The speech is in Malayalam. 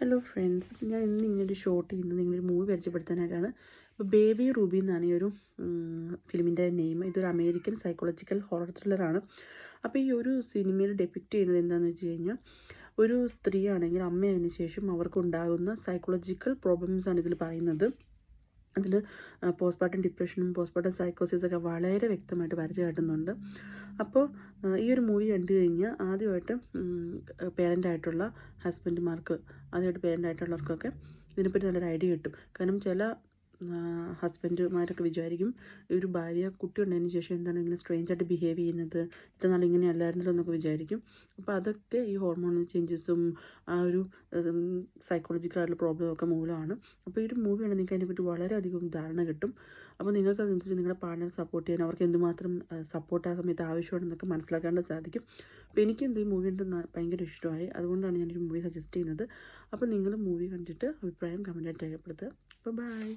ഹലോ ഫ്രണ്ട്സ്, ഞാൻ ഇന്ന് ഇങ്ങനൊരു ഷോട്ട് ചെയ്യുന്നത് നിങ്ങളൊരു മൂവി പരിചയപ്പെടുത്താനായിട്ടാണ്. ഇപ്പോൾ ബേബി റൂബി എന്നാണ് ഈ ഒരു ഫിലിമിൻ്റെ നെയിം. ഇതൊരു അമേരിക്കൻ സൈക്കോളജിക്കൽ ഹൊറർ ത്രില്ലറാണ്. അപ്പോൾ ഈ ഒരു സിനിമയിൽ ഡെപ്പിക്റ്റ് ചെയ്യുന്നത് എന്താണെന്ന് വെച്ച് കഴിഞ്ഞാൽ, ഒരു സ്ത്രീ ആണെങ്കിൽ അമ്മയായതിനു ശേഷം അവർക്കുണ്ടാകുന്ന സൈക്കോളജിക്കൽ പ്രോബ്ലംസാണ് ഇതിൽ പറയുന്നത്. അതിൽ പോസ്റ്റ്മോർട്ടം ഡിപ്രഷനും പോസ്റ്റ്മോർട്ടം സൈക്കോസിസൊക്കെ വളരെ വ്യക്തമായിട്ട് വരച്ച് കാട്ടുന്നുണ്ട്. അപ്പോൾ ഈ ഒരു മൂവി കണ്ടു കഴിഞ്ഞാൽ ആദ്യമായിട്ട് പേരൻ്റായിട്ടുള്ള ഹസ്ബൻഡുമാർക്ക്, ആദ്യമായിട്ട് പേരൻ്റായിട്ടുള്ളവർക്കൊക്കെ ഇതിനെപ്പറ്റി നല്ലൊരു ഐഡിയ കിട്ടും. കാരണം ചില ഹസ്ബൻഡുമാരൊക്കെ വിചാരിക്കും ഈ ഒരു ഭാര്യ കുട്ടി ഉണ്ടായതിന് ശേഷം എന്താണ് ഇങ്ങനെ സ്ട്രേഞ്ചായിട്ട് ബിഹേവ് ചെയ്യുന്നത്, ഇത്ര നാൾ ഇങ്ങനെ അല്ലായിരുന്നല്ലോ എന്നൊക്കെ വിചാരിക്കും. അപ്പോൾ അതൊക്കെ ഈ ഹോർമോണൽ ചേഞ്ചസും ആ ഒരു സൈക്കോളജിക്കലായിട്ടുള്ള പ്രോബ്ലമൊക്കെ മൂലമാണ്. അപ്പോൾ ഈ ഒരു മൂവിയാണ് നിങ്ങൾക്ക് അതിനെപ്പറ്റി വളരെയധികം ധാരണ കിട്ടും. അപ്പോൾ നിങ്ങൾക്ക് അതനുസരിച്ച് നിങ്ങളുടെ പാർട്ണറെ സപ്പോർട്ട് ചെയ്യാൻ അവർക്ക് എന്തുമാത്രം സപ്പോർട്ട് ആ സമയത്ത് ആവശ്യമുണ്ടെന്നൊക്കെ മനസ്സിലാക്കാൻ സാധിക്കും. അപ്പോൾ എനിക്ക് ഈ മൂവി കണ്ട് ഭയങ്കര ഇഷ്ടമായി. അതുകൊണ്ടാണ് ഞാനൊരു മൂവി സജസ്റ്റ് ചെയ്യുന്നത്. അപ്പോൾ നിങ്ങൾ മൂവി കണ്ടിട്ട് അഭിപ്രായം കമൻറ്റായിട്ട് രേഖപ്പെടുത്തുക. അപ്പോൾ ബൈ.